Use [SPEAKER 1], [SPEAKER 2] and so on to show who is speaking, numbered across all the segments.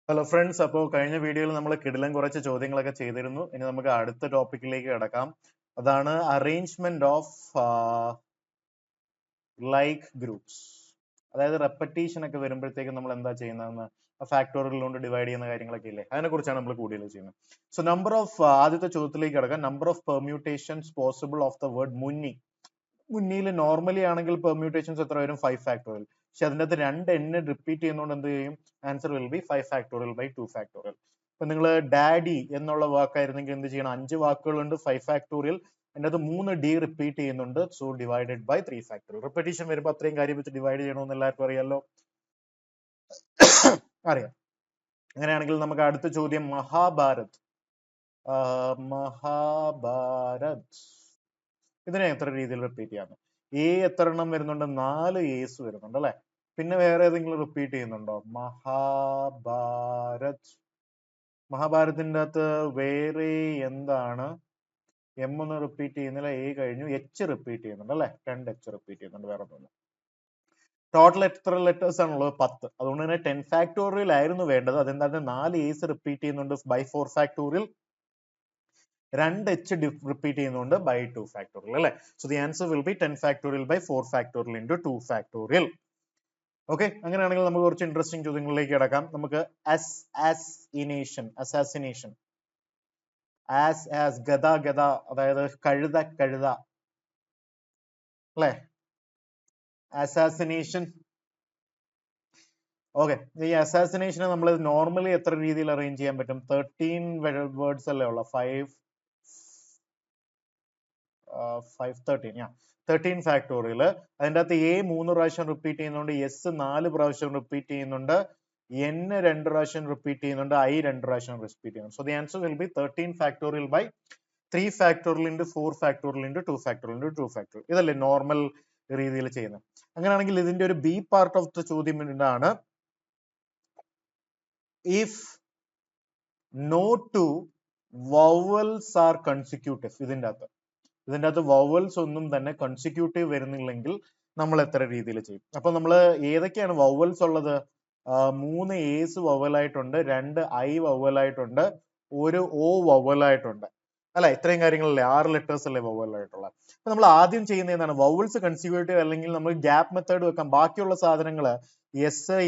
[SPEAKER 1] Hello friends, അപ്പോൾ കഴിഞ്ഞ വീഡിയോയിൽ നമ്മൾ കിടിലൻ കുറച്ച് ചോദ്യങ്ങളൊക്കെ ചെയ്തിരുന്നു. ഇനി നമുക്ക് അടുത്ത ടോപ്പിക്കിലേക്ക് കിടക്കാം. അതാണ് അറേഞ്ച്മെന്റ് ഓഫ് ലൈക്ക് ഗ്രൂപ്പ്സ്. അതായത് റെപ്പറ്റീഷൻ ഒക്കെ വരുമ്പോഴത്തേക്കും നമ്മൾ എന്താ ചെയ്യുന്നതെന്ന് ഫാക്ടോറിയൽ കൊണ്ട് ഡിവൈഡ് ചെയ്യുന്ന കാര്യങ്ങളൊക്കെ ഇല്ലേ, അതിനെ കുറിച്ചാണ് നമ്മൾ കൂടുതൽ ചെയ്യുന്നത്. സോ നമ്പർ ഓഫ് ആദ്യത്തെ ചോദ്യത്തിലേക്ക് കിടക്കാം. Number of permutations possible of the word മുന്നി. മുന്നിൽ നോർമലി ആണെങ്കിൽ പെർമ്യൂട്ടേഷൻസ് എത്ര വരും? 5 ഫാക്ടോറിയൽ. പക്ഷെ അതിൻ്റെ അകത്ത് 2 n റിപ്പീറ്റ് ചെയ്യുന്നതുകൊണ്ട് എന്ത് ചെയ്യും? Answer will be 5 factorial by 2 factorial. ഇപ്പൊ നിങ്ങൾ ഡാഡി എന്നുള്ള വാക്കായിരുന്നെങ്കിൽ എന്ത് ചെയ്യണം? 5 വാക്കുകളുണ്ട്, 5 ഫാക്ടോറിയൽ. അതിൻ്റെ അത് 3 d റിപ്പീറ്റ് ചെയ്യുന്നുണ്ട്, so divided by 3 factorial. Repetition വരുമ്പോൾ അത്രയും കാര്യം വെച്ച് ഡിവൈഡ് ചെയ്യണമെന്ന് എല്ലാവർക്കും അറിയാലോ, അറിയാം. അങ്ങനെയാണെങ്കിൽ നമുക്ക് അടുത്ത ചോദ്യം മഹാഭാരത്. മഹാഭാരത് ഇതിനെ എത്ര രീതിയിൽ റിപ്പീറ്റ് ചെയ്യാം? എ എത്ര എണ്ണം വരുന്നുണ്ട്? 4 A's വരുന്നുണ്ട് അല്ലെ. പിന്നെ വേറെ ഏതെങ്കിലും റിപ്പീറ്റ് ചെയ്യുന്നുണ്ടോ? മഹാഭാരത്. മഹാഭാരതിന്റെ അകത്ത് വേറെ എന്താണ്? എം ഒന്നും റിപ്പീറ്റ് ചെയ്യുന്നില്ല, എ കഴിഞ്ഞു. എച്ച് റിപ്പീറ്റ് ചെയ്യുന്നുണ്ട് അല്ലെ, 2 H റിപ്പീറ്റ് ചെയ്യുന്നുണ്ട്, വേറെ ഒന്നുമില്ല. ടോട്ടൽ എത്ര ലെറ്റേഴ്സ് ആണുള്ളത്? 10. അതുകൊണ്ട് തന്നെ 10 ഫാക്ടോറിയൽ ആയിരുന്നു വേണ്ടത്. അതെന്താണ്? 4 A's റിപ്പീറ്റ് ചെയ്യുന്നുണ്ട് ബൈ 4 ഫാക്ടോറിയൽ, 2 H റിപ്പീറ്റ് ചെയ്യുന്നുണ്ട് ബൈ 2 ഫാക്ടോറിയൽ അല്ലെ. So the answer will be 10 factorial by 4 factorial into 2 factorial. Okay, അങ്ങനെയാണെങ്കിൽ നമുക്ക് കുറച്ച് ഇൻട്രസ്റ്റിംഗ് ചോദ്യങ്ങളിലേക്ക് കിടക്കാം. നമുക്ക് അസാസിനേഷൻ, ഗദ, അതായത് കഴുത അല്ലെ, അസാസിനേഷൻ. ഓക്കെ, ഈ അസാസിനേഷനെ നമ്മൾ നോർമലി എത്ര രീതിയിൽ അറേഞ്ച് ചെയ്യാൻ പറ്റും? 13 വേർഡ്സ് അല്ലേ ഉള്ള? 13 ഫാക്ടോറിയൽ. അതിൻ്റെ അകത്ത് എ 3 പ്രാവശ്യം റിപ്പീറ്റ് ചെയ്യുന്നുണ്ട്, എസ് 4 പ്രാവശ്യം റിപ്പീറ്റ് ചെയ്യുന്നുണ്ട്, n 2 പ്രാവശ്യം റിപ്പീറ്റ് ചെയ്യുന്നുണ്ട്, ഐ 2 പ്രാവശ്യം റിപ്പീറ്റ് ചെയ്യുന്നുണ്ട്. So the answer will be 13 factorial by 3 factorial into 4 factorial into 2 factorial into 2 factorial. ഇതല്ലേ നോർമൽ രീതിയിൽ ചെയ്യുന്നത്. അങ്ങനെയാണെങ്കിൽ ഇതിന്റെ ഒരു ബി പാർട്ട് ഓഫ് ദ ചോദ്യം ഇതാണ്: if no two vowels are consecutive. ഇതിന്റെ അകത്ത് വവൽസ് ഒന്നും തന്നെ കൺസിക്യൂട്ടീവ് വരുന്നില്ലെങ്കിൽ നമ്മൾ എത്ര രീതിയിൽ ചെയ്യും? അപ്പൊ നമ്മൾ ഏതൊക്കെയാണ് വവൽസ് ഉള്ളത്? 3 A's വവലായിട്ടുണ്ട്, 2 I വവലായിട്ടുണ്ട്, 1 O വവലായിട്ടുണ്ട് അല്ലെ. ഇത്രയും കാര്യങ്ങളല്ലേ, 6 ലെറ്റേഴ്സ് അല്ലേ വവലായിട്ടുള്ളത്. അപ്പൊ നമ്മൾ ആദ്യം ചെയ്യുന്ന എന്താണ്? വവൽസ് കൺസിക്യൂട്ടീവ് അല്ലെങ്കിൽ നമ്മൾ ഗ്യാപ്പ് മെത്തേഡ് വെക്കാം. ബാക്കിയുള്ള സാധനങ്ങൾ എസ്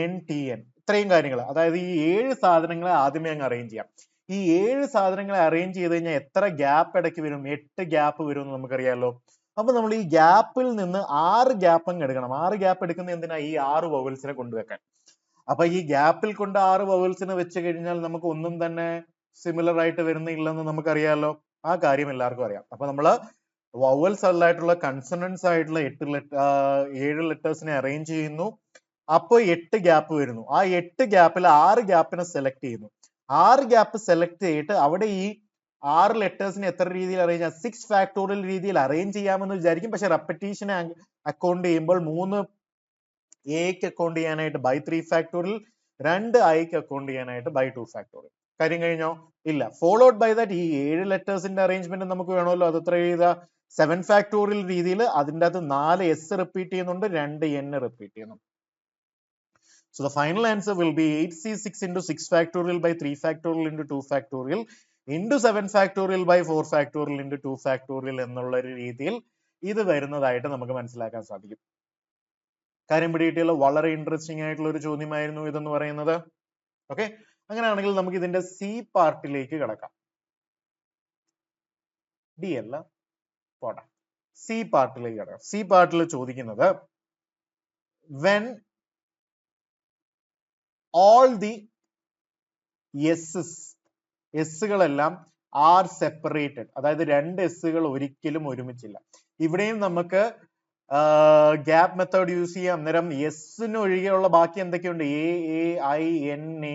[SPEAKER 1] എൻ ടി എൻ, ഇത്രയും കാര്യങ്ങൾ, അതായത് ഈ 7 സാധനങ്ങളെ ആദ്യമേ അങ്ങ് അറേഞ്ച് ചെയ്യാം. ഈ 7 സാധനങ്ങളെ അറേഞ്ച് ചെയ്ത് കഴിഞ്ഞാൽ എത്ര ഗ്യാപ്പ് ഇടയ്ക്ക് വരും? 8 ഗ്യാപ്പ് വരും എന്ന് നമുക്കറിയാലോ. അപ്പൊ നമ്മൾ ഈ ഗ്യാപ്പിൽ നിന്ന് 6 ഗ്യാപ്പ് അങ്ങ് എടുക്കണം. 6 ഗ്യാപ്പ് എടുക്കുന്ന എന്തിനാ? ഈ 6 വവൽസിനെ കൊണ്ടുവെക്കാൻ. അപ്പൊ ഈ ഗ്യാപ്പിൽ കൊണ്ട് 6 വവൽസിനെ വെച്ച് കഴിഞ്ഞാൽ നമുക്ക് ഒന്നും തന്നെ സിമിലർ ആയിട്ട് വരുന്നില്ലെന്ന് നമുക്കറിയാലോ. ആ കാര്യം എല്ലാവർക്കും അറിയാം. അപ്പൊ നമ്മള് വവൽസ് അല്ലായിട്ടുള്ള കൺസണൻസ് ആയിട്ടുള്ള 7 ലെറ്റേഴ്സിനെ അറേഞ്ച് ചെയ്യുന്നു. അപ്പോൾ 8 ഗ്യാപ്പ് വരുന്നു. ആ 8 ഗ്യാപ്പിൽ 6 ഗ്യാപ്പിനെ സെലക്ട് ചെയ്യുന്നു. 6 ഗ്യാപ്പ് സെലക്ട് ചെയ്തിട്ട് അവിടെ ഈ 6 ലെറ്റേഴ്സിനെ എത്ര രീതിയിൽ അറേഞ്ച് ചെയ്യാം? 6 ഫാക്ടോറിയൽ രീതിയിൽ അറേഞ്ച് ചെയ്യാമെന്ന് വിചാരിക്കും. പക്ഷെ റെപ്പറ്റീഷനെ അക്കൗണ്ട് ചെയ്യുമ്പോൾ 3 എക്ക് അക്കൗണ്ട് ചെയ്യാനായിട്ട് ബൈ 3 ഫാക്ടോറിയൽ, 2 ഐക്ക് അക്കൗണ്ട് ചെയ്യാനായിട്ട് ബൈ 2 ഫാക്ടോറിയൽ. കാര്യം കഴിഞ്ഞോ? ഇല്ല. ഫോളോഡ് ബൈ ദാറ്റ് ഈ 7 ലെറ്റേഴ്സിന്റെ അറേഞ്ച്മെന്റ് നമുക്ക് വേണമല്ലോ. അത് എത്ര ചെയ്താ? 7 ഫാക്ടോറിയൽ രീതിയിൽ. അതിൻ്റെ അകത്ത് 4 എസ് റിപ്പീറ്റ് ചെയ്യുന്നുണ്ട്, 2 എൻ റിപ്പീറ്റ് ചെയ്യുന്നു. So the final answer will be 8C6 into 6 factorial by 3 factorial into 2 factorial into 7 factorial by 4 factorial into 2 factorial എന്നുള്ള ഒരു രീതിയിൽ ഇത് വരുന്നതായിട്ട് നമുക്ക് മനസ്സിലാക്കാൻ സാധിക്കും. കാര്യം പിടികിട്ടിയല്ലോ. വളരെ ഇൻട്രസ്റ്റിംഗ് ആയിട്ടുള്ള ഒരു ചോദ്യമായിരുന്നു ഇതെന്ന് പറയുന്നത്. ഓക്കെ, അങ്ങനെയാണെങ്കിൽ നമുക്ക് ഇതിന്റെ സി പാർട്ടിലേക്ക് കിടക്കാം. ഡി അല്ല, പോട്ടെ, സി പാർട്ടിലേക്ക് കിടക്കാം. സി പാർട്ടിൽ ചോദിക്കുന്നത് when all the എസ്സുകളെല്ലാം ആർ സെപ്പറേറ്റഡ്, അതായത് 2 എസ്സുകൾ ഒരിക്കലും ഒരുമിച്ചില്ല. ഇവിടെയും നമുക്ക് ഗ്യാപ്പ് മെത്തേഡ് യൂസ് ചെയ്യാം. അന്നേരം എസ്സിന് ഒഴികെയുള്ള ബാക്കി എന്തൊക്കെയുണ്ട്? A I N A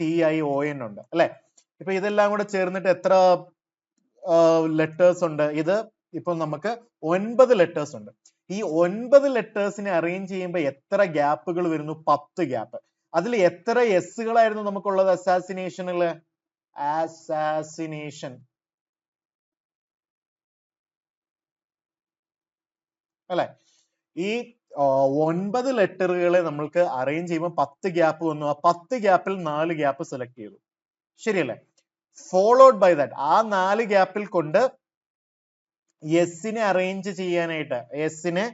[SPEAKER 1] T I O N ഉണ്ട് അല്ലെ. ഇപ്പൊ ഇതെല്ലാം കൂടെ ചേർന്നിട്ട് എത്ര ലെറ്റേഴ്സ് ഉണ്ട്? ഇത് ഇപ്പൊ നമുക്ക് 9 ലെറ്റേഴ്സ് ഉണ്ട്. ഈ 9 ലെറ്റേഴ്സിനെ അറേഞ്ച് ചെയ്യുമ്പോൾ എത്ര ഗ്യാപ്പുകൾ വരുന്നു? 10 ഗ്യാപ്പ്. അതിൽ എത്ര എസ്സുകളായിരുന്നു നമുക്കുള്ളത് അസാസിനേഷനില്? അല്ലെ. ഈ 9 ലെറ്ററുകളെ നമ്മൾക്ക് അറേഞ്ച് ചെയ്യുമ്പോൾ 10 ഗ്യാപ്പ് വന്നു. ആ 10 ഗ്യാപ്പിൽ 4 ഗ്യാപ്പ് സെലക്ട് ചെയ്തു. ശരിയല്ലേ? ഫോളോഡ് ബൈ ദാറ്റ്, ആ 4 ഗ്യാപ്പിൽ കൊണ്ട് എസിനെ അറേഞ്ച് ചെയ്യാനായിട്ട് എസിനെ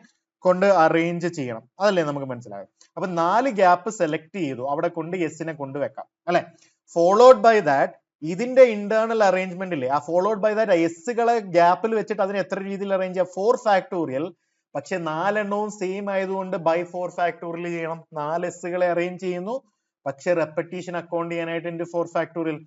[SPEAKER 1] കൊണ്ട് അറേഞ്ച് ചെയ്യണം. അതല്ലേ നമുക്ക് മനസ്സിലായത്? അപ്പൊ 4 ഗ്യാപ്പ് സെലക്ട് ചെയ്തു, അവിടെ കൊണ്ട് എസിനെ കൊണ്ട് വെക്കാം അല്ലെ? ഫോളോഡ് ബൈ ദാറ്റ്, ഇതിന്റെ ഇന്റേണൽ അറേഞ്ച്മെന്റ് ഇല്ലേ, ആ ഫോളോഡ് ബൈ ദാറ്റ് എസ്സുകളെ ഗ്യാപ്പിൽ വെച്ചിട്ട് അതിനെ എത്ര രീതിയിൽ അറേഞ്ച് ചെയ്യാം? 4 ഫാക്ടോറിയൽ. പക്ഷെ 4 എണ്ണവും സെയിം ആയതുകൊണ്ട് ബൈ 4 ഫാക്ടോറിയൽ ചെയ്യണം. 4 എസ്സുകളെ അറേഞ്ച് ചെയ്യുന്നു, പക്ഷെ റെപ്പറ്റീഷൻ അക്കൗണ്ട് ചെയ്യാനായിട്ട് into 4 factorial.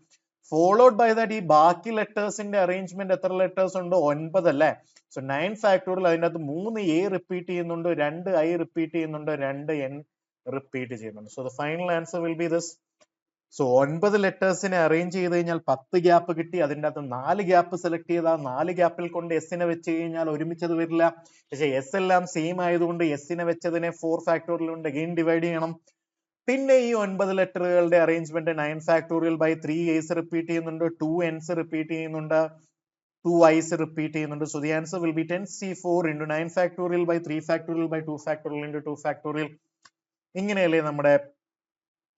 [SPEAKER 1] Followed by that ഈ ബാക്കി ലെറ്റേഴ്സിന്റെ അറേഞ്ച്മെന്റ് എത്ര ലെറ്റേഴ്സ് ഉണ്ട്? 9 അല്ലേ? സോ 9 ഫാക്ടോറിയൽ, അതിൻ്റെ അകത്ത് 3 എ റിപ്പീറ്റ് ചെയ്യുന്നുണ്ട്, 2 ഐ റിപ്പീറ്റ് ചെയ്യുന്നുണ്ട്, 2 എൻ റിപ്പീറ്റ് ചെയ്യുന്നുണ്ട്. So the final answer will be this. So 9 ലെറ്റേഴ്സിനെ അറേഞ്ച് ചെയ്ത് കഴിഞ്ഞാൽ 10 ഗ്യാപ്പ് കിട്ടി. അതിൻ്റെ അകത്ത് 4 ഗ്യാപ്പ് സെലക്ട് ചെയ്താൽ 4 ഗ്യാപ്പിൽ കൊണ്ട് എസിനെ വെച്ച് കഴിഞ്ഞാൽ ഒരുമിച്ചത് വരില്ല. പക്ഷെ എസ് എല്ലാം സെയിം ആയതുകൊണ്ട് എസിനെ വെച്ചതിനെ 4 ഫാക്ടോറിയൽ കൊണ്ട് അഗെയിൻ ഡിവൈഡ് ചെയ്യണം. പിന്നെ ഈ 9 ലെറ്ററുകളുടെ arrangement 9 factorial by 3 S repeat ചെയ്യുന്നുണ്ട്, 2 എൻസ് റിപ്പീറ്റ് ചെയ്യുന്നുണ്ട്, 2 i's റിപ്പീറ്റ് ചെയ്യുന്നുണ്ട്. So the answer will be 10c4 into 9 factorial by 3 factorial by 2 factorial into 2 factorial. ഇങ്ങനെയല്ലേ നമ്മുടെ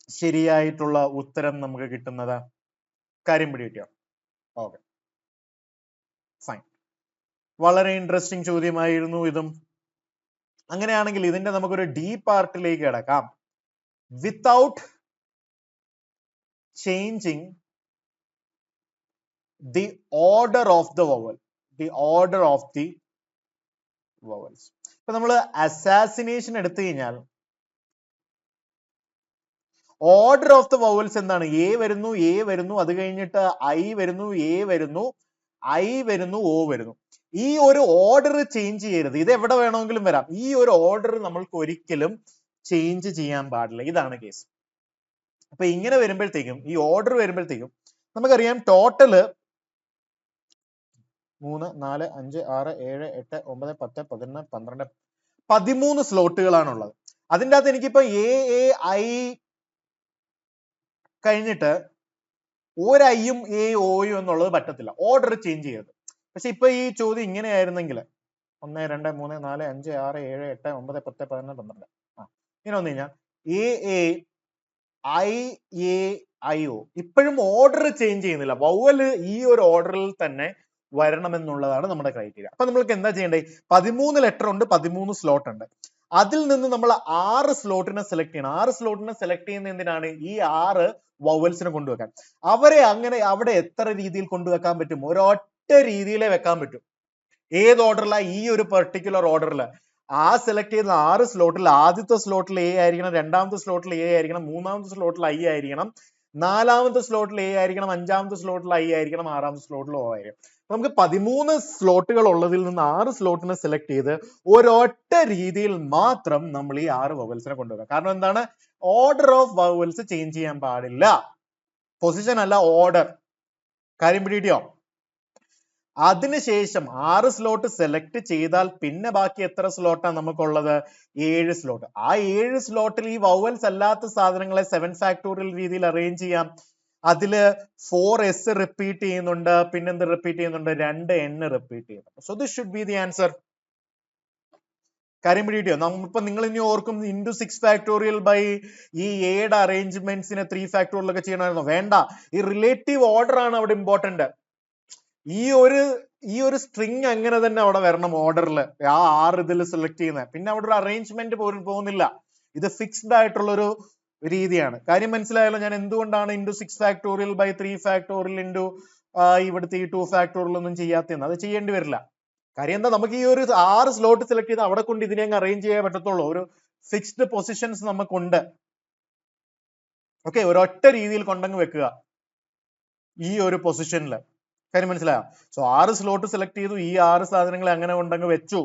[SPEAKER 1] ശരിയായിട്ടുള്ള ഉത്തരം നമുക്ക് കിട്ടുന്നത്? കാര്യം പിടികിട്ടിയോ? Okay, fine. വളരെ ഇൻട്രസ്റ്റിംഗ് ചോദ്യമായിരുന്നു ഇതും. അങ്ങനെയാണെങ്കിൽ ഇതിന്റെ നമുക്കൊരു ഡി പാർട്ടിലേക്ക് കിടക്കാം. Without changing the order of the vowel, the order of the vowels. ഇപ്പൊ നമ്മൾ അസാസിനേഷൻ എടുത്തു കഴിഞ്ഞാൽ ഓർഡർ ഓഫ് ദ വവൽസ് എന്താണ്? എ വരുന്നു, എ വരുന്നു, അത് കഴിഞ്ഞിട്ട് ഐ വരുന്നു, എ വരുന്നു, ഐ വരുന്നു, ഓ വരുന്നു. ഈ ഒരു ഓർഡർ ചേഞ്ച് ചെയ്യരുത്. ഇത് എവിടെ വേണമെങ്കിലും വരാം. ഈ ഒരു ഓർഡർ നമ്മൾക്ക് ഒരിക്കലും ചേഞ്ച് ചെയ്യാൻ പാടില്ല. ഇതാണ് കേസ്. അപ്പൊ ഇങ്ങനെ വരുമ്പോഴത്തേക്കും, ഈ ഓർഡർ വരുമ്പോഴത്തേക്കും നമുക്കറിയാം ടോട്ടല് 3, 4, 5, 6, 7, 8, 9, 10, 11, 12, 13 സ്ലോട്ടുകളാണുള്ളത്. അതിൻ്റെ അകത്ത് എനിക്കിപ്പോ എ ഐ കഴിഞ്ഞിട്ട് ഒരു ഐയും എ ഓയും എന്നുള്ളത് പറ്റത്തില്ല. ഓർഡർ ചേഞ്ച് ചെയ്യരുത്. പക്ഷെ ഇപ്പൊ ഈ ചോദ്യം ഇങ്ങനെയായിരുന്നെങ്കിൽ 1, 2, 3, 4, 5, 6, 7, 8, 9, 10, 11, 12 ഇങ്ങനെ വന്നു കഴിഞ്ഞാൽ A I A I O ഇപ്പോഴും ഓർഡർ ചേഞ്ച് ചെയ്യുന്നില്ല. വവ്വല് ഈ ഒരു ഓർഡറിൽ തന്നെ വരണമെന്നുള്ളതാണ് നമ്മുടെ ക്രൈറ്റീരിയ. അപ്പൊ നമ്മൾക്ക് എന്താ ചെയ്യേണ്ടത്? 13 ലെറ്റർ ഉണ്ട്, 13 സ്ലോട്ട് ഉണ്ട്. അതിൽ നിന്ന് നമ്മൾ 6 സ്ലോട്ടിനെ സെലക്ട് ചെയ്യണം. 6 സ്ലോട്ടിനെ സെലക്ട് ചെയ്യുന്ന എന്തിനാണ്? ഈ 6 വവൽസിനെ കൊണ്ടുവെക്കാൻ. അവരെ അങ്ങനെ അവിടെ എത്ര രീതിയിൽ കൊണ്ടുവെക്കാൻ പറ്റും? ഒരൊറ്റ രീതിയിലേ വെക്കാൻ പറ്റും. ഏത് ഓർഡറിലാ? ഈ ഒരു പെർട്ടിക്കുലർ ഓർഡറിൽ ആ സെലക്ട് ചെയ്യുന്ന 6 സ്ലോട്ടിൽ ആദ്യത്തെ സ്ലോട്ടിൽ എ ആയിരിക്കണം, രണ്ടാമത്തെ സ്ലോട്ടിൽ എ ആയിരിക്കണം, മൂന്നാമത്തെ സ്ലോട്ടിൽ ഐ ആയിരിക്കണം, നാലാമത്തെ സ്ലോട്ടിൽ എ ആയിരിക്കണം, അഞ്ചാമത്തെ സ്ലോട്ടിൽ ഐ ആയിരിക്കണം, ആറാമത്തെ സ്ലോട്ടിൽ ഓ ആയിരിക്കണം. നമുക്ക് 13 സ്ലോട്ടുകൾ ഉള്ളതിൽ നിന്ന് 6 സ്ലോട്ടിനെ സെലക്ട് ചെയ്ത് ഒരൊറ്റ രീതിയിൽ മാത്രം നമ്മൾ ഈ 6 വവൽസിനെ കൊണ്ടുവരാം. കാരണം എന്താണ്? ഓർഡർ ഓഫ് വവൽസ് ചേഞ്ച് ചെയ്യാൻ പാടില്ല. പൊസിഷൻ അല്ല, ഓർഡർ. കാര്യം പിടികിട്ടിയോ? അതിനുശേഷം 6 സ്ലോട്ട് സെലക്ട് ചെയ്താൽ പിന്നെ ബാക്കി എത്ര സ്ലോട്ടാണ് നമുക്കുള്ളത്? 7 സ്ലോട്ട്. ആ 7 സ്ലോട്ടിൽ ഈ വവൽസ് അല്ലാത്ത സാധനങ്ങളെ 7 ഫാക്ടോറിയൽ രീതിയിൽ അറേഞ്ച് ചെയ്യാം. അതില് 4 എസ് റിപ്പീറ്റ് ചെയ്യുന്നുണ്ട്, പിന്നെന്ത് റിപ്പീറ്റ് ചെയ്യുന്നുണ്ട്? 2 എൻ റിപ്പീറ്റ് ചെയ്യുന്നുണ്ട്. So this should be the answer. കാര്യം പിടികിട്ടിയോ? നമ്മളിപ്പോ നിങ്ങൾ ഇനി ഓർക്കും into 6 ഫാക്ടോറിയൽ ബൈ ഈ എയുടെ അറേഞ്ച്മെന്റ്സിനെ 3 ഫാക്ടോറിയൽ ഒക്കെ ചെയ്യണമായിരുന്നു. വേണ്ട, ഈ റിലേറ്റീവ് ഓർഡർ ആണ് അവിടെ ഇമ്പോർട്ടന്റ്. ഈ ഒരു സ്ട്രിങ് അങ്ങനെ തന്നെ അവിടെ വരണം ഓർഡറിൽ. ആ 6 ഇതിൽ സെലക്ട് ചെയ്യുന്നത്. പിന്നെ അവിടെ ഒരു അറേഞ്ച്മെന്റ് പോലും പോകുന്നില്ല. ഇത് ഫിക്സ്ഡ് ആയിട്ടുള്ള ഒരു രീതിയാണ്. കാര്യം മനസ്സിലായല്ലോ ഞാൻ എന്തുകൊണ്ടാണ് into 6 factorial by 3 factorial into ഇവിടുത്തെ ഈ 2 ഫാക്ടോറിയൽ ഒന്നും ചെയ്യാത്തതെന്ന്. അത് ചെയ്യേണ്ടി വരില്ല. കാര്യം എന്താ? നമുക്ക് ഈ ഒരു 6 സ്ലോട്ട് സെലക്ട് ചെയ്ത് അവിടെ കൊണ്ട് ഇതിനെ അങ്ങ് അറേഞ്ച് ചെയ്യാൻ പറ്റത്തുള്ളൂ. ഒരു ഫിക്സ്ഡ് പൊസിഷൻസ് നമുക്കുണ്ട്. ഓക്കെ, ഒരൊറ്റ രീതിയിൽ കൊണ്ടങ്ങ് വെക്കുക ഈ ഒരു പൊസിഷനിൽ. കാര്യം മനസ്സിലായോ? സോ 6 സ്ലോട്ട് സെലക്ട് ചെയ്തു, ഈ 6 സാധനങ്ങളെ അങ്ങനെ കൊണ്ടങ്ങ് വെച്ചു.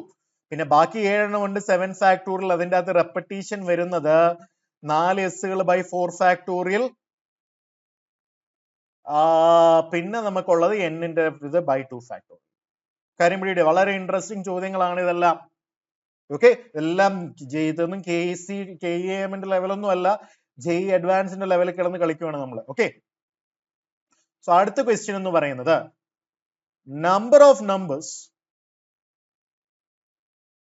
[SPEAKER 1] പിന്നെ ബാക്കി 7 എണ്ണം ഉണ്ട് 7 ഫാക്ടോറിയൽ. അതിൻ്റെ അകത്ത് റെപ്പറ്റീഷൻ വരുന്നത് 4 എസ്സുകൾ ബൈ 4 ഫാക്ടോറിയൽ. പിന്നെ നമുക്കുള്ളത് എന്നിന്റെ ഇത് ബൈ 2 ഫാക്ടോറിയൽ. കാര്യം പിടിയുടെ വളരെ ഇൻട്രസ്റ്റിംഗ് ചോദ്യങ്ങളാണ് ഇതെല്ലാം. ഓക്കെ, എല്ലാം ഇതൊന്നും KEAMന്റെ ലെവലൊന്നും അല്ല, JEE അഡ്വാൻസിന്റെ ലെവലിൽ കിടന്ന് കളിക്കുവാണ് നമ്മൾ. ഓക്കെ, സോ അടുത്ത ക്വസ്റ്റ്യൻ എന്ന് പറയുന്നത് number of numbers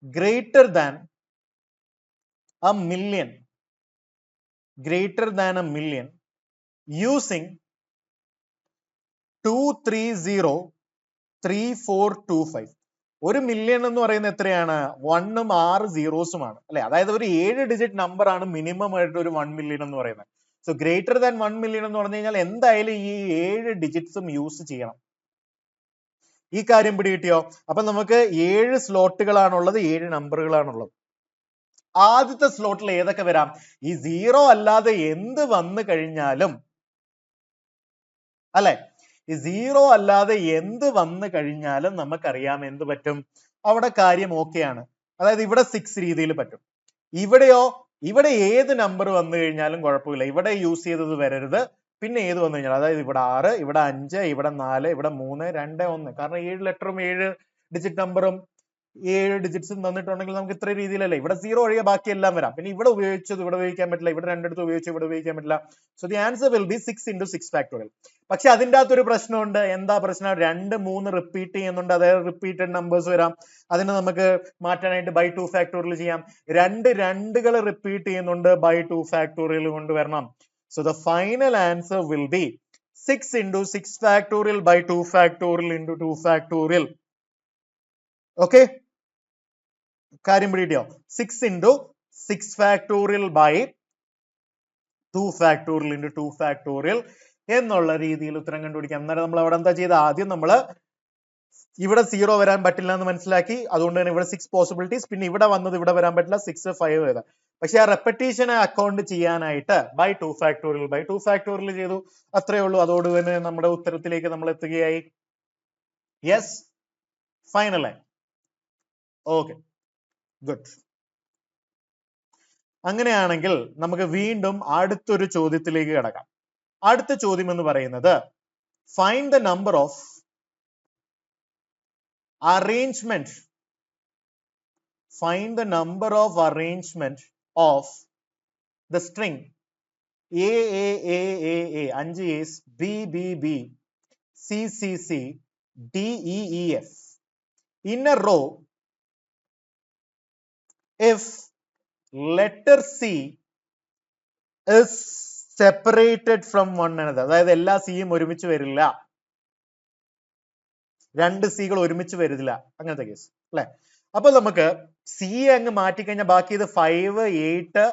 [SPEAKER 1] greater than a million, greater than a million, using 2303425. 1,000,000 എന്ന് പറയുന്നത് എത്രയാണ്? 1ഉം 6 സീറോസുമാണ് അല്ലെ. അതായത് ഒരു 7 ഡിജിറ്റ് നമ്പർ ആണ് മിനിമം ആയിട്ട് ഒരു 1 million എന്ന് പറയുന്നത്. സോ ഗ്രേറ്റർ ദാൻ 1 million എന്ന് പറഞ്ഞു കഴിഞ്ഞാൽ എന്തായാലും ഈ 7 ഡിജിറ്റ്സും യൂസ് ചെയ്യണം. ഈ കാര്യം പിടികിട്ടിയോ? അപ്പൊ നമുക്ക് 7 സ്ലോട്ടുകളാണുള്ളത്, 7 നമ്പറുകളാണുള്ളത്. ആദ്യത്തെ സ്ലോട്ടിൽ ഏതൊക്കെ വരാം? ഈ 0 അല്ലാതെ എന്ത് വന്നു കഴിഞ്ഞാലും അല്ലെ, ഈ 0 അല്ലാതെ എന്ത് വന്നു കഴിഞ്ഞാലും നമുക്കറിയാം എന്ത് പറ്റും, അവിടെ കാര്യം ഓക്കെയാണ്. അതായത് ഇവിടെ 6 രീതിയിൽ പറ്റും. ഇവിടെയോ, ഇവിടെ ഏത് നമ്പർ വന്നു കഴിഞ്ഞാലും കുഴപ്പമില്ല, ഇവിടെ യൂസ് ചെയ്തത് വരരുത്. പിന്നെ ഏത് വന്നു കഴിഞ്ഞാൽ, അതായത് ഇവിടെ 6, ഇവിടെ 5, ഇവിടെ 4, ഇവിടെ 3, 2, 1. കാരണം 7 ലെറ്ററും 7 ഡിജിറ്റ് നമ്പറും 7 ഡിജിറ്റ്സും തന്നിട്ടുണ്ടെങ്കിൽ നമുക്ക് ഇത്ര രീതിയിലല്ലേ. ഇവിടെ 0 ഒഴികെ ബാക്കി എല്ലാം വരാം. പിന്നെ ഇവിടെ ഉപയോഗിച്ചത് ഇവിടെ ഉപയോഗിക്കാൻ പറ്റില്ല, ഇവിടെ രണ്ടിടത്ത് ഉപയോഗിച്ചു ഇവിടെ ഉപയോഗിക്കാൻ പറ്റില്ല. So the answer will B 6 into 6 factorial. പക്ഷെ അതിൻ്റെ അകത്തൊരു പ്രശ്നമുണ്ട്. എന്താ പ്രശ്നം? 2, 3 റിപ്പീറ്റ് ചെയ്യുന്നുണ്ട്, അതായത് റിപ്പീറ്റഡ് നമ്പേഴ്സ് വരാം. അതിന് നമുക്ക് മാറ്റാനായിട്ട് by 2 factorial ചെയ്യാം. 2 രണ്ടുകൾ റിപ്പീറ്റ് ചെയ്യുന്നുണ്ട്, by 2 factorial കൊണ്ടുവരണം. So the final answer will be 6 into 6 factorial by 2 factorial into 2 factorial. Okay, കാര്യം പിടികിട്ടിയോ? 6 into 6 factorial by 2 factorial into 2 factorial എന്നുള്ള രീതിയിൽ ഉത്തരം കണ്ടുപിടിക്കാം. അന്നേരം നമ്മൾ അവിടെ എന്താ ചെയ്ത്, ആദ്യം നമ്മൾ ഇവിടെ 0 വരാൻ പറ്റില്ല എന്ന് മനസ്സിലാക്കി. അതുകൊണ്ട് തന്നെ ഇവിടെ 6 പോസിബിലിറ്റീസ്. പിന്നെ ഇവിടെ വന്നത് ഇവിടെ വരാൻ പറ്റില്ല, 6, 5 എഴുതാം. പക്ഷെ ആ റെപ്പറ്റീഷനെ അക്കൗണ്ട് ചെയ്യാനായിട്ട് by 2 factorial by 2 factorial ചെയ്തു. അത്രേ ഉള്ളൂ. അതോട് തന്നെ നമ്മുടെ ഉത്തരത്തിലേക്ക് നമ്മൾ എത്തുകയായി. യെസ്, ഫൈനൽ ആയി. Okay, good. അങ്ങനെയാണെങ്കിൽ നമുക്ക് വീണ്ടും അടുത്തൊരു ചോദ്യത്തിലേക്ക് കിടക്കാം. അടുത്ത ചോദ്യം എന്ന് പറയുന്നത് find the number of arrangement, find the number of arrangement of the string A, 5 A's, B, B, B, C, C, C, D, E, E, F in a row if letter C is separated from one another. അതായത് എല്ലാ സിയും ഒരുമിച്ച് വരില്ല, 2 സികൾ ഒരുമിച്ച് വരില്ല, അങ്ങനത്തെ case അല്ലെ. അപ്പൊ നമുക്ക് സി അങ്ങ് മാറ്റിക്കഴിഞ്ഞാൽ ബാക്കി ഇത് 5, 8,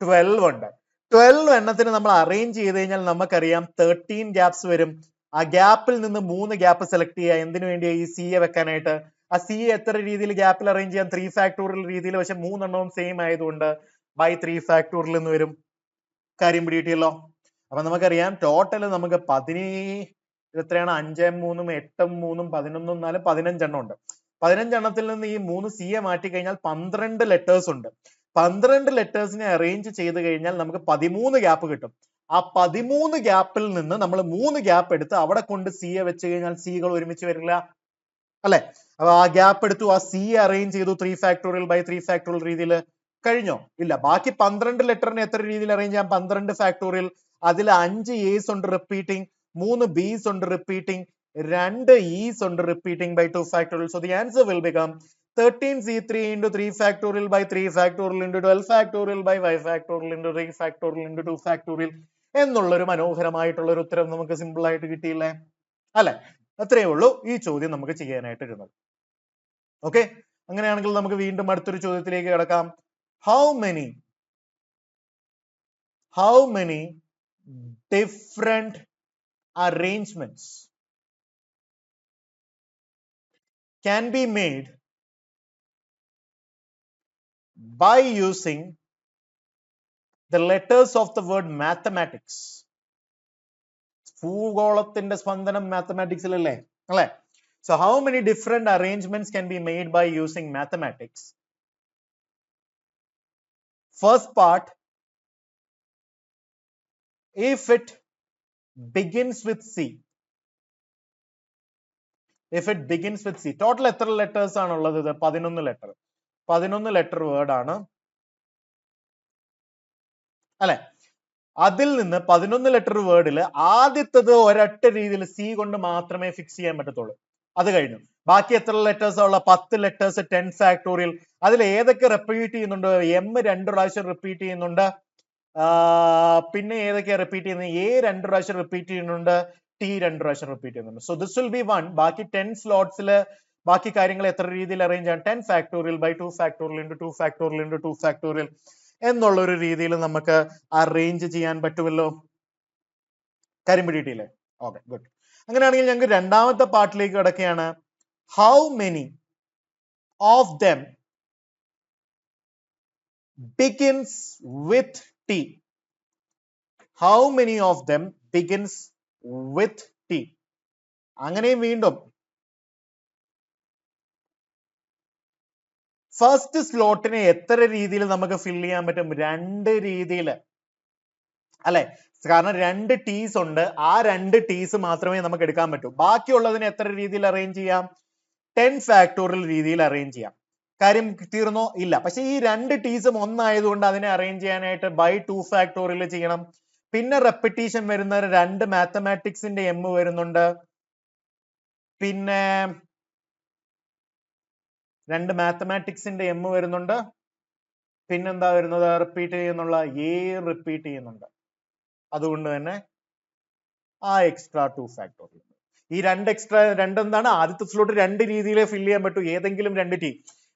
[SPEAKER 1] 12 ഉണ്ട്. 12 എണ്ണത്തിന് നമ്മൾ അറേഞ്ച് ചെയ്ത് കഴിഞ്ഞാൽ നമുക്കറിയാം 13 ഗ്യാപ്സ് വരും. ആ ഗ്യാപ്പിൽ നിന്ന് 3 ഗ്യാപ്പ് സെലക്ട് ചെയ്യുക. എന്തിനു വേണ്ടിയാ? ഈ സിയെ വെക്കാനായിട്ട്. ആ സിയെ എത്ര രീതിയിൽ ഗ്യാപ്പിൽ അറേഞ്ച് ചെയ്യാം? 3 factorial രീതിയിൽ. പക്ഷെ 3 എണ്ണവും സെയിം ആയതുകൊണ്ട് by 3 factorial എന്ന് വരും. കാര്യം പിടികിട്ടിയല്ലോ. അപ്പൊ നമുക്കറിയാം ടോട്ടൽ നമുക്ക് എത്രയാണ്? 5, 3, 8, 3, 11, 4, 15 എണ്ണം ഉണ്ട്. 15 എണ്ണത്തിൽ നിന്ന് ഈ 3 സിയെ മാറ്റി കഴിഞ്ഞാൽ 12 ലെറ്റേഴ്സ് ഉണ്ട്. 12 ലെറ്റേഴ്സിനെ അറേഞ്ച് ചെയ്ത് കഴിഞ്ഞാൽ നമുക്ക് 13 ഗ്യാപ്പ് കിട്ടും. ആ 13 ഗ്യാപ്പിൽ നിന്ന് നമ്മൾ 3 ഗ്യാപ്പ് എടുത്ത് അവിടെ കൊണ്ട് സിയെ വെച്ച് കഴിഞ്ഞാൽ സികൾ ഒരുമിച്ച് വരില്ല അല്ലെ. അപ്പൊ ആ ഗ്യാപ്പ് എടുത്തു, ആ സി അറേഞ്ച് ചെയ്തു 3 factorial by 3 factorial രീതിയിൽ. കഴിഞ്ഞോ? ഇല്ല. ബാക്കി 12 ലെറ്ററിനെ എത്ര രീതിയിൽ അറേഞ്ച് ചെയ്യാം? 12 factorial. അതിൽ 5 A's ഉണ്ട് റിപ്പീറ്റിംഗ്, 3 B's ഉണ്ട് റിപ്പീറ്റിംഗ്, 2 E's ഉണ്ട് repeating by 2 factorial. So the answer will become 13C3 into 3 factorial by 3 factorial into 12 factorial by 5 factorial into 3 factorial into 2 factorial എന്നുള്ളൊരു മനോഹരമായിട്ടുള്ള ഒരു ഉത്തരം നമുക്ക് സിമ്പിൾ ആയിട്ട് കിട്ടിയില്ലേ അല്ലെ. അത്രയേ ഉള്ളൂ ഈ ചോദ്യം നമുക്ക് ചെയ്യാനായിട്ട് ഇരുന്നത്. ഓക്കെ, അങ്ങനെയാണെങ്കിൽ നമുക്ക് വീണ്ടും അടുത്തൊരു ചോദ്യത്തിലേക്ക് കിടക്കാം. How many different arrangements can be made by using the letters of the word mathematics? ഭൂഗോളത്തിന്റെ സ്പന്ദനം മാത്തമാറ്റിക്സിലല്ലേ അല്ലെ. So how many different arrangements can be made by using mathematics? First part, if it begins with C. If it begins with C. Total എത്ര letters ആണുള്ളത്? ഇത് 11 letter. 11 letter word ആണ് അല്ലെ. അതിൽ നിന്ന് 11 letter വേർഡിൽ ആദ്യത്തത് ഒരൊറ്റ രീതിയിൽ സി കൊണ്ട് മാത്രമേ ഫിക്സ് ചെയ്യാൻ പറ്റത്തുള്ളൂ. അത് കഴിഞ്ഞു. ബാക്കി എത്ര ലെറ്റേഴ്സ് ഉള്ള? 10 ലെറ്റേഴ്സ് 10 ഫാക്ടോറിയൽ. അതിൽ ഏതൊക്കെ റിപ്പീറ്റ് ചെയ്യുന്നുണ്ട്? എം 2 പ്രാവശ്യം റിപ്പീറ്റ് ചെയ്യുന്നുണ്ട്. പിന്നെ ഏതൊക്കെയാ റിപ്പീറ്റ് ചെയ്യുന്നത്? എ 2 പ്രാവശ്യം റിപ്പീറ്റ് ചെയ്യുന്നുണ്ട്, ടി 2 പ്രാവശ്യം റിപ്പീറ്റ് ചെയ്യുന്നുണ്ട്. So this will B 1. ബാക്കി 10 സ്ലോട്ട്സിൽ ബാക്കി കാര്യങ്ങൾ എത്ര രീതിയിൽ അറേഞ്ച് ചെയ്യാം? 10 factorial by 2 factorial into 2 factorial into 2 factorial എന്നുള്ള ഒരു രീതിയിൽ നമുക്ക് അറേഞ്ച് ചെയ്യാൻ പറ്റുമല്ലോ. കാര്യം പിടിയിട്ടില്ലേ? Okay, good. അങ്ങനെയാണെങ്കിൽ ഞങ്ങൾക്ക് രണ്ടാമത്തെ പാർട്ടിലേക്ക് കിടക്കുകയാണ്. How many of them begins with T? How many of them begins with T? അങ്ങനെയും വീണ്ടും ഫസ്റ്റ് സ്ലോട്ടിനെ എത്ര രീതിയിൽ നമുക്ക് ഫിൽ ചെയ്യാൻ പറ്റും? 2 രീതിയിൽ അല്ലെ? കാരണം 2 ടീസ് ഉണ്ട്, ആ 2 ടീസ് മാത്രമേ നമുക്ക് എടുക്കാൻ പറ്റൂ. ബാക്കിയുള്ളതിനെ എത്ര രീതിയിൽ അറേഞ്ച് ചെയ്യാം? 10 ഫാക്ടോറിയൽ രീതിയിൽ അറേഞ്ച് ചെയ്യാം. കാര്യം തീർന്നോ? ഇല്ല. പക്ഷെ ഈ 2 ടീസും ഒന്നായതുകൊണ്ട് അതിനെ അറേഞ്ച് ചെയ്യാനായിട്ട് ബൈ 2 ഫാക്ടോറിയൽ ചെയ്യണം. പിന്നെ റെപ്പിറ്റീഷൻ വരുന്ന 2 മാത്തമാറ്റിക്സിന്റെ എം വരുന്നുണ്ട്, പിന്നെ 2 മാത്തമാറ്റിക്സിന്റെ എം വരുന്നുണ്ട്, പിന്നെന്താ വരുന്നത്? റിപ്പീറ്റ് ചെയ്യുന്നുള്ള എ റിപ്പീറ്റ് ചെയ്യുന്നുണ്ട്. അതുകൊണ്ട് തന്നെ ആ എക്സ്ട്രാ 2 ഫാക്ടോറിയൽ. ഈ 2 എക്സ്ട്രാ എന്താണ്? ആദ്യത്തെ സ്ലോട്ട് 2 രീതിയിൽ ഫിൽ ചെയ്യാൻ പറ്റൂ, ഏതെങ്കിലും 2 ടി.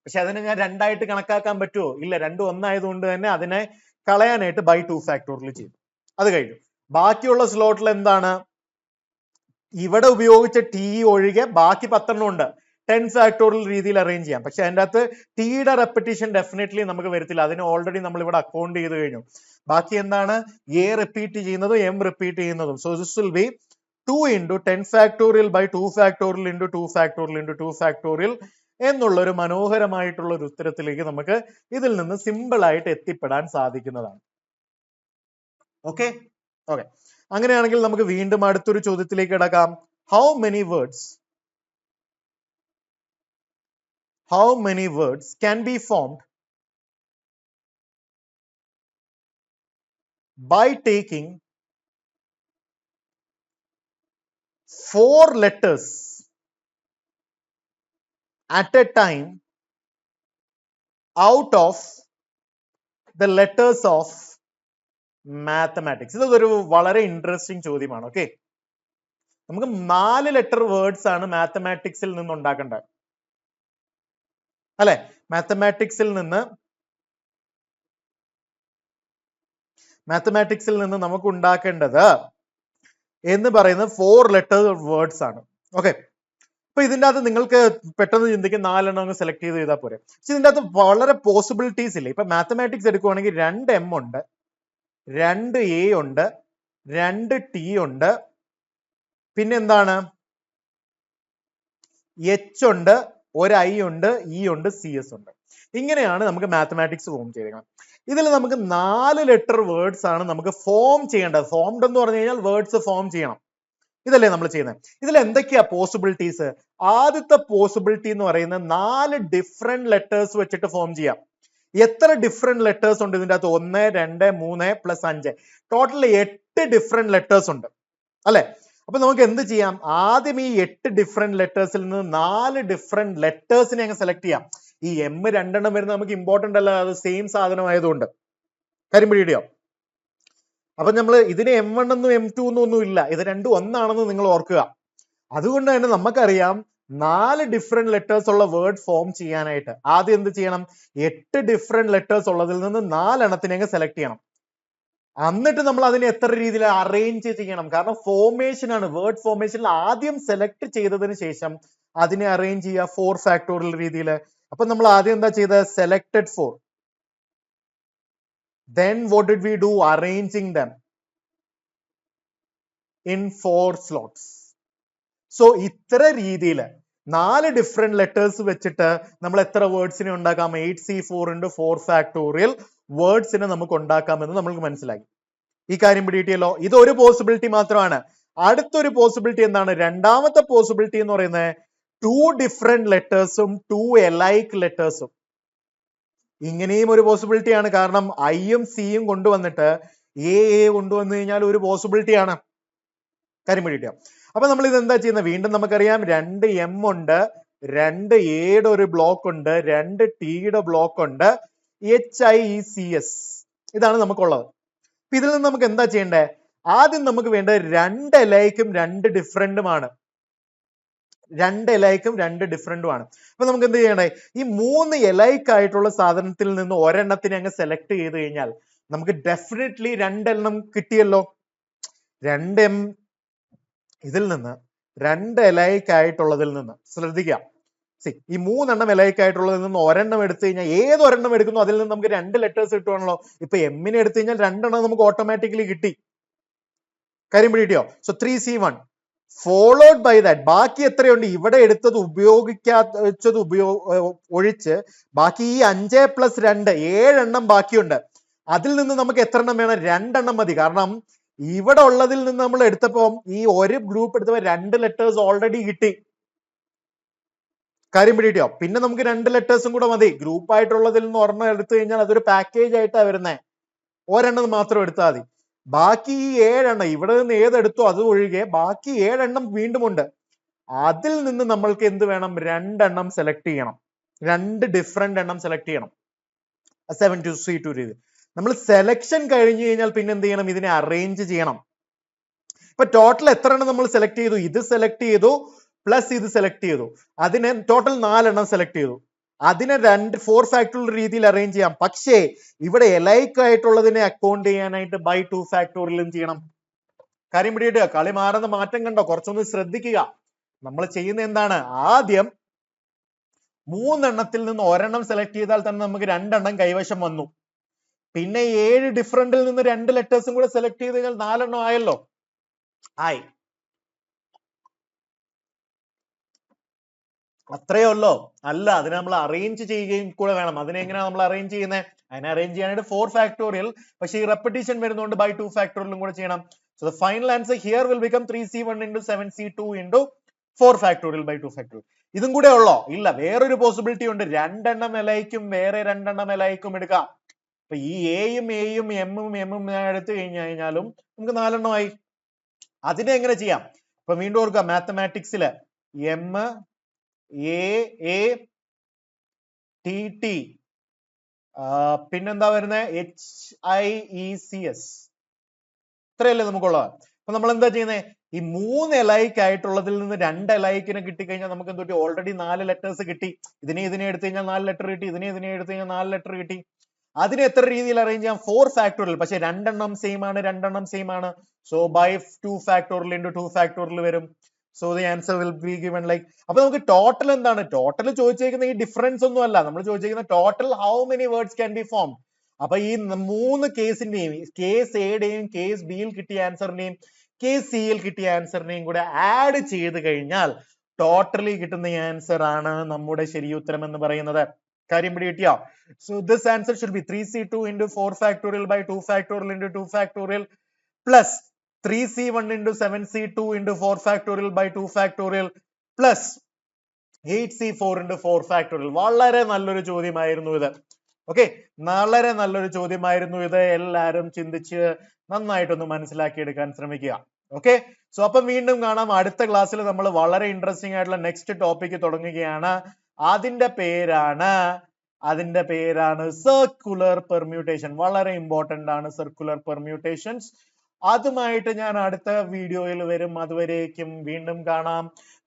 [SPEAKER 1] പക്ഷെ അതിനെ ഞാൻ 2 ആയിട്ട് കണക്കാക്കാൻ പറ്റുമോ? ഇല്ല. 2 ഒന്നായതുകൊണ്ട് തന്നെ അതിനെ കളയാനായിട്ട് ബൈ 2 ഫാക്ടോറിയൽ ചെയ്തു. അത് കഴിഞ്ഞു. ബാക്കിയുള്ള സ്ലോട്ടിൽ എന്താണ്? ഇവിടെ ഉപയോഗിച്ച ടി ഒഴികെ ബാക്കി 10 ഉണ്ട്. 10 ഫാക്ടോറിയൽ രീതിയിൽ അറേഞ്ച് ചെയ്യാം. പക്ഷെ അതിൻ്റെ അകത്ത് ടിയുടെ റെപ്പിറ്റീഷൻ ഡെഫിനറ്റ്ലി നമുക്ക് വരത്തില്ല. അതിന് ഓൾറെഡി നമ്മൾ ഇവിടെ അക്കൗണ്ട് ചെയ്ത് കഴിഞ്ഞു. ബാക്കി എന്താണ്? എ റിപ്പീറ്റ് ചെയ്യുന്നതും എം റിപ്പീറ്റ് ചെയ്യുന്നതും. So this will be 2 into 10 factorial by 2 factorial into 2 factorial into 2 factorial എന്നുള്ള ഒരു മനോഹരമായിട്ടുള്ള ഒരു ഉത്തരത്തിലേക്ക് നമുക്ക് ഇതിൽ നിന്ന് സിമ്പിൾ ആയിട്ട് എത്തിപ്പെടാൻ സാധിക്കുന്നതാണ്. Okay okay. അങ്ങനെയാണെങ്കിൽ നമുക്ക് വീണ്ടും അടുത്തൊരു ചോദ്യത്തിലേക്ക് കിടക്കാം. How many words can be formed by taking 4 letters at a time out of the letters of mathematics? ഇതൊരു വളരെ ഇൻട്രസ്റ്റിംഗ് ചോദ്യമാണ്. ഓക്കെ, നമുക്ക് 4 ലെറ്റർ വേർഡ്സ് ആണ് മാത്തമാറ്റിക്സിൽ നിന്ന് ഉണ്ടാക്കേണ്ടത് അല്ലെ? മാത്തമാറ്റിക്സിൽ നിന്ന് നമുക്ക് ഉണ്ടാക്കേണ്ടത് എന്ന് പറയുന്നത് 4 ലെറ്റർ വേർഡ്സ് ആണ്. ഓക്കെ, അപ്പൊ ഇതിൻ്റെ അകത്ത് നിങ്ങൾക്ക് പെട്ടെന്ന് ചിന്തിക്കും 4 എണ്ണം അങ്ങ് സെലക്ട് ചെയ്താൽ പോരെ. പക്ഷെ ഇതിൻ്റെ അകത്ത് വളരെ പോസിബിലിറ്റീസ് ഇല്ല. ഇപ്പൊ മാത്തമാറ്റിക്സ് എടുക്കുവാണെങ്കിൽ 2 എം ഉണ്ട്, 2 എ ഉണ്ട്, 2 ടി ഉണ്ട്, പിന്നെ എന്താണ്? എച്ച് ഉണ്ട്, ഒരു ഐ ഉണ്ട്, ഇ ഉണ്ട്, സി എസ് ഉണ്ട്. ഇങ്ങനെയാണ് നമുക്ക് മാത്തമാറ്റിക്സ് ഫോം ചെയ്തേക്കണം. ഇതിൽ നമുക്ക് 4 ലെറ്റർ വേർഡ്സ് ആണ് നമുക്ക് ഫോം ചെയ്യേണ്ടത്. ഫോംഡ് എന്ന് പറഞ്ഞു കഴിഞ്ഞാൽ വേർഡ്സ് ഫോം ചെയ്യണം. ഇതല്ലേ നമ്മൾ ചെയ്യുന്നത്. ഇതിൽ എന്തൊക്കെയാ പോസിബിലിറ്റീസ്? ആദ്യത്തെ പോസിബിലിറ്റി എന്ന് പറയുന്നത് 4 ഡിഫറെന്റ് ലെറ്റേഴ്സ് വെച്ചിട്ട് ഫോം ചെയ്യാം. എത്ര ഡിഫറെന്റ് ലെറ്റേഴ്സ് ഉണ്ട് ഇതിൻ്റെ അകത്ത്? 1, 2, 3 പ്ലസ് 5, ടോട്ടൽ 8 ഡിഫറെന്റ് ലെറ്റേഴ്സ് ഉണ്ട് അല്ലെ? അപ്പൊ നമുക്ക് എന്ത് ചെയ്യാം? ആദ്യം ഈ 8 ഡിഫറെന്റ് ലെറ്റേഴ്സിൽ നിന്ന് 4 ഡിഫറെന്റ് ലെറ്റേഴ്സിനെ അങ്ങ് സെലക്ട് ചെയ്യാം. ഈ എം 2 എണ്ണം വരുന്നത് നമുക്ക് ഇമ്പോർട്ടന്റ് അല്ല, അത് സെയിം സാധനം ആയതുകൊണ്ട്. കാര്യം പിടിയോ? അപ്പൊ നമ്മൾ ഇതിന് M1 എന്നും M2 എന്നും ഒന്നും ഇല്ല, ഇത് രണ്ടും ഒന്നാണെന്ന് നിങ്ങൾ ഓർക്കുക. അതുകൊണ്ട് തന്നെ നമുക്കറിയാം 4 ഡിഫറെന്റ് ലെറ്റേഴ്സ് ഉള്ള വേർഡ് ഫോം ചെയ്യാനായിട്ട് ആദ്യം എന്ത് ചെയ്യണം? 8 ഡിഫറെന്റ് ലെറ്റേഴ്സ് ഉള്ളതിൽ നിന്ന് 4 എണ്ണത്തിനെ അങ്ങ് സെലക്ട് ചെയ്യണം. എന്നിട്ട് നമ്മൾ അതിനെ എത്ര രീതിയിൽ അറേഞ്ച് ചെയ്യണം? കാരണം ഫോർമേഷൻ ആണ്, വേർഡ് ഫോർമേഷനിൽ ആദ്യം സെലക്ട് ചെയ്തതിന് ശേഷം അതിനെ അറേഞ്ച് ചെയ്യുക 4 ഫാക്ടോറിയൽ രീതിയിൽ. അപ്പൊ നമ്മൾ ആദ്യം എന്താ ചെയ്തത്? Selected 4. Then what did we do? Arranging them in 4 slots. So ഇത്ര രീതിയിൽ 4 ഡിഫറെന്റ് ലെറ്റേഴ്സ് വെച്ചിട്ട് നമ്മൾ എത്ര വേർഡ്സിനെ ഉണ്ടാക്കാം? 8C4 into 4 ഫാക്ടോറിയൽ വേർഡ്സിനെ നമുക്ക് ഉണ്ടാക്കാമെന്ന് നമ്മൾക്ക് മനസ്സിലായി. ഈ കാര്യം പിടികിട്ടിയല്ലോ. ഇത് ഒരു പോസിബിലിറ്റി മാത്രമാണ്. അടുത്തൊരു പോസിബിലിറ്റി എന്താണ്? രണ്ടാമത്തെ പോസിബിലിറ്റി എന്ന് പറയുന്നത് 2 ഡിഫറെന്റ് ലെറ്റേഴ്സും 2 എലൈക്ക് ലെറ്റേഴ്സും. ഇങ്ങനെയും ഒരു പോസിബിലിറ്റി ആണ്. കാരണം ഐയും സിയും കൊണ്ടുവന്നിട്ട് എ കൊണ്ടുവന്നു കഴിഞ്ഞാൽ ഒരു പോസിബിലിറ്റി ആണ്. കാര്യം പിടികിട്ടിയോ? അപ്പൊ നമ്മൾ ഇത് എന്താ ചെയ്യുന്നത്? വീണ്ടും നമുക്കറിയാം 2 M ഉണ്ട്, 2 എയുടെ ഒരു ബ്ലോക്ക് ഉണ്ട്, 2 ടിയുടെ ബ്ലോക്ക് ഉണ്ട്, HIECS ഇതാണ് നമുക്കുള്ളത്. അപ്പൊ ഇതിൽ നിന്ന് നമുക്ക് എന്താ ചെയ്യണ്ടേ? ആദ്യം നമുക്ക് വേണ്ടത് 2 എലൈക്കും 2 ഡിഫറെന്റുമാണ്. 2 എലൈക്കും 2 ഡിഫറെന്റുമാണ്. അപ്പൊ നമുക്ക് എന്ത് ചെയ്യണ്ടേ? ഈ 3 എലൈക്ക് ആയിട്ടുള്ള സാധനത്തിൽ നിന്ന് ഒരെണ്ണത്തിനെ അങ്ങ് സെലക്ട് ചെയ്ത് കഴിഞ്ഞാൽ നമുക്ക് ഡെഫിനറ്റ്ലി 2 എണ്ണം കിട്ടിയല്ലോ. 2 M ഇതിൽ നിന്ന് 2 എലൈക്ക് ആയിട്ടുള്ളതിൽ നിന്ന് ശ്രദ്ധിക്കാം. ഈ 3 എണ്ണം എലൈക്ക് ആയിട്ടുള്ളതിൽ നിന്ന് ഒരെണ്ണം എടുത്തു കഴിഞ്ഞാൽ ഏതൊരെണ്ണം എടുക്കുന്നു അതിൽ നിന്ന് നമുക്ക് 2 ലെറ്റേഴ്സ് കിട്ടുവാണല്ലോ. ഇപ്പൊ എമ്മിനെ എടുത്തു കഴിഞ്ഞാൽ 2 എണ്ണം നമുക്ക് ഓട്ടോമാറ്റിക്കലി കിട്ടി. കാര്യം പിടിയോ? So 3C1 followed by that. ബാക്കി എത്രയുണ്ട്? ഇവിടെ എടുത്തത് ഉപയോഗിക്കാത്തത് ഒഴിച്ച് ബാക്കി ഈ 5 + 2 7 എണ്ണം ബാക്കിയുണ്ട്. അതിൽ നിന്ന് നമുക്ക് എത്ര എണ്ണം വേണം? 2 എണ്ണം മതി. കാരണം ഇവിടെ ഉള്ളതിൽ നിന്ന് നമ്മൾ എടുത്തപ്പോ ഈ ഒരു ഗ്രൂപ്പ് എടുത്തപ്പോ 2 ലെറ്റേഴ്സ് ഓൾറെഡി കിട്ടി. കാര്യം പിടിയോ? പിന്നെ നമുക്ക് 2 ലെറ്റേഴ്സും കൂടെ മതി. ഗ്രൂപ്പ് ആയിട്ടുള്ളതിൽ നിന്ന് ഒരെണ്ണം എടുത്തു കഴിഞ്ഞാൽ അതൊരു പാക്കേജ് ആയിട്ടാണ് വരുന്നത്. ഒരെണ്ണം മാത്രം എടുത്താൽ മതി. ബാക്കി ഈ 7 എണ്ണം ഇവിടെ നിന്ന് ഏതെടുത്തോ അത് ഒഴികെ ബാക്കി 7 എണ്ണം വീണ്ടും ഉണ്ട്. അതിൽ നിന്ന് നമ്മൾക്ക് എന്ത് വേണം? 2 എണ്ണം സെലക്ട് ചെയ്യണം. 2 ഡിഫറെന്റ് എണ്ണം സെലക്ട് ചെയ്യണം. 7C2 രീതി. നമ്മൾ സെലക്ഷൻ കഴിഞ്ഞു കഴിഞ്ഞാൽ പിന്നെ എന്ത് ചെയ്യണം? ഇതിനെ അറേഞ്ച് ചെയ്യണം. ഇപ്പൊ ടോട്ടൽ എത്ര എണ്ണം നമ്മൾ സെലക്ട് ചെയ്തു? ഇത് സെലക്ട് ചെയ്തു പ്ലസ് ഇത് സെലക്ട് ചെയ്തു. അതിനെ ടോട്ടൽ 4 എണ്ണം സെലക്ട് ചെയ്തു. അതിനെ 4 ഫാക്ടോറിയൽ രീതിയിൽ അറേഞ്ച് ചെയ്യാം. പക്ഷേ ഇവിടെ എലൈക്ക് ആയിട്ടുള്ളതിനെ അക്കൗണ്ട് ചെയ്യാനായിട്ട് ബൈ 2 ഫാക്ടോറിയലും ചെയ്യണം. കാര്യം പിടിയിട്ട് കളി മാറുന്ന മാറ്റം കണ്ടോ? കുറച്ചൊന്ന് ശ്രദ്ധിക്കുക. നമ്മൾ ചെയ്യുന്ന എന്താണ്? ആദ്യം 3 എണ്ണത്തിൽ നിന്ന് ഒരെണ്ണം സെലക്ട് ചെയ്താൽ തന്നെ നമുക്ക് 2 എണ്ണം കൈവശം വന്നു. പിന്നെ 7 ഡിഫറെന്റിൽ നിന്ന് 2 ലെറ്റേഴ്സും കൂടെ സെലക്ട് ചെയ്ത് കഴിഞ്ഞാൽ 4 എണ്ണം ആയല്ലോ. ആയി. അത്രയേ ഉള്ളോ? അല്ല, അതിനെ നമ്മൾ അറേഞ്ച് ചെയ്യുകയും കൂടെ വേണം. അതിനെ എങ്ങനെയാണ് നമ്മൾ അറേഞ്ച് ചെയ്യുന്നത്? അതിനെ അറേഞ്ച് ചെയ്യാനായിട്ട് 4 ഫാക്ടോറിയൽ, പക്ഷേ ഈ റെപ്പിറ്റീഷൻ വരുന്നതുകൊണ്ട് ബൈ 2 ഫാക്ടോറിയലും കൂടെ ചെയ്യണം. So the final answer here will become 3C1 into 7C2 into 4 factorial by 2 factorial. ഇതും കൂടെ ഉള്ളോ? ഇല്ല, വേറൊരു പോസിബിലിറ്റി ഉണ്ട്. 2 എണ്ണം എലൈക്കും വേറെ 2 എണ്ണം എലൈക്കും എടുക്കാം. അപ്പൊ ഈ എയും എമ്മും എടുത്തു കഴിഞ്ഞാലും നമുക്ക് 4 എണ്ണമായി. അതിനെ എങ്ങനെ ചെയ്യാം? ഇപ്പൊ വീണ്ടും ഓർക്കുക, മാത്തമാറ്റിക്സില് M A T T പിന്നെന്താ വരുന്നത്? HIECS. ഇത്രയല്ലേ നമുക്കുള്ളത്. അപ്പൊ നമ്മൾ എന്താ ചെയ്യുന്നത്? ഈ 3 എലൈക്ക് ആയിട്ടുള്ളതിൽ നിന്ന് 2 എലൈക്കിനെ കിട്ടിക്കഴിഞ്ഞാൽ നമുക്ക് എന്തൊക്കെ? ഓൾറെഡി 4 ലെറ്റേഴ്സ് കിട്ടി. ഇതിനെ എടുത്തു കഴിഞ്ഞാൽ 4 ലെറ്റർ കിട്ടി. ഇതിനെ എടുത്തു കഴിഞ്ഞാൽ 4 ലെറ്റർ കിട്ടി. അതിനെ എത്ര രീതിയിൽ അറേഞ്ച് ചെയ്യാം? 4 ഫാക്ടോറിയൽ. പക്ഷെ 2 എണ്ണം സെയിം ആണ്, 2 എണ്ണം സെയിം ആണ്. So by 2 factorial into 2 factorial വരും. So the answer will be given like. അപ്പൊ നമുക്ക് ടോട്ടൽ എന്താണ്? ടോട്ടൽ ചോദിച്ചേക്കുന്ന ഈ ഡിഫറൻസ് ഒന്നും അല്ല. നമ്മൾ ചോദിച്ചേക്കുന്ന total how many words can be form. അപ്പൊ ഈ 3 കേസിന്റെയും, കേസ് എയുടെയും കേസ് ബിയിൽ കിട്ടിയ ആൻസറിന്റെയും കേസ് സിയിൽ കിട്ടിയ ആൻസറിനെയും കൂടെ ആഡ് ചെയ്ത് കഴിഞ്ഞാൽ ടോട്ടലി കിട്ടുന്ന ആൻസർ ആണ് നമ്മുടെ ശരിയുത്തരം എന്ന് പറയുന്നത്. കാര്യം പിടി കിട്ടിയോ? So this answer should be 3C2 into 4 factorial by 2 factorial into 2 factorial plus 3C1 into 7C2 into 4 factorial by 2 factorial plus 8C4 into 4 factorial. വളരെ നല്ലൊരു ചോദ്യമായിരുന്നു ഇത്. ഓക്കെ, വളരെ നല്ലൊരു ചോദ്യമായിരുന്നു ഇത്. എല്ലാവരും ചിന്തിച്ച് നന്നായിട്ടൊന്ന് മനസ്സിലാക്കിയെടുക്കാൻ ശ്രമിക്കുക. ഓക്കെ, സോ അപ്പം വീണ്ടും കാണാം. അടുത്ത ക്ലാസ്സിൽ നമ്മൾ വളരെ ഇൻട്രസ്റ്റിംഗ് ആയിട്ടുള്ള നെക്സ്റ്റ് ടോപ്പിക് തുടങ്ങുകയാണ്. അതിന്റെ പേരാണ് സർക്കുലർ പെർമ്യൂട്ടേഷൻ. വളരെ ഇമ്പോർട്ടന്റ് ആണ് സർക്കുലർ പെർമ്യൂട്ടേഷൻസ്. അതുമായിട്ട് ഞാൻ അടുത്ത വീഡിയോയിൽ വരും. അതുവരേക്കും വീണ്ടും കാണാം.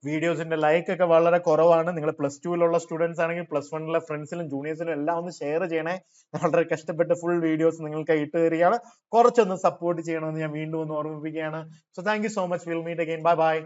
[SPEAKER 1] വീഡിയോസിന്റെ ലൈക്ക് ഒക്കെ വളരെ കുറവാണ്. നിങ്ങൾ +2 സ്റ്റുഡൻസ് ആണെങ്കിൽ +1 ഫ്രണ്ട്സിലും ജൂനിയേഴ്സിലും എല്ലാം ഒന്ന് ഷെയർ ചെയ്യണേ. വളരെ കഷ്ടപ്പെട്ട് ഫുൾ വീഡിയോസ് നിങ്ങൾക്ക് ഇട്ട് തരികയാണ്. കുറച്ചൊന്ന് സപ്പോർട്ട് ചെയ്യണമെന്ന് ഞാൻ വീണ്ടും ഒന്ന് ഓർമ്മിപ്പിക്കുകയാണ്. So thank you so much. Will meet again. Bye by.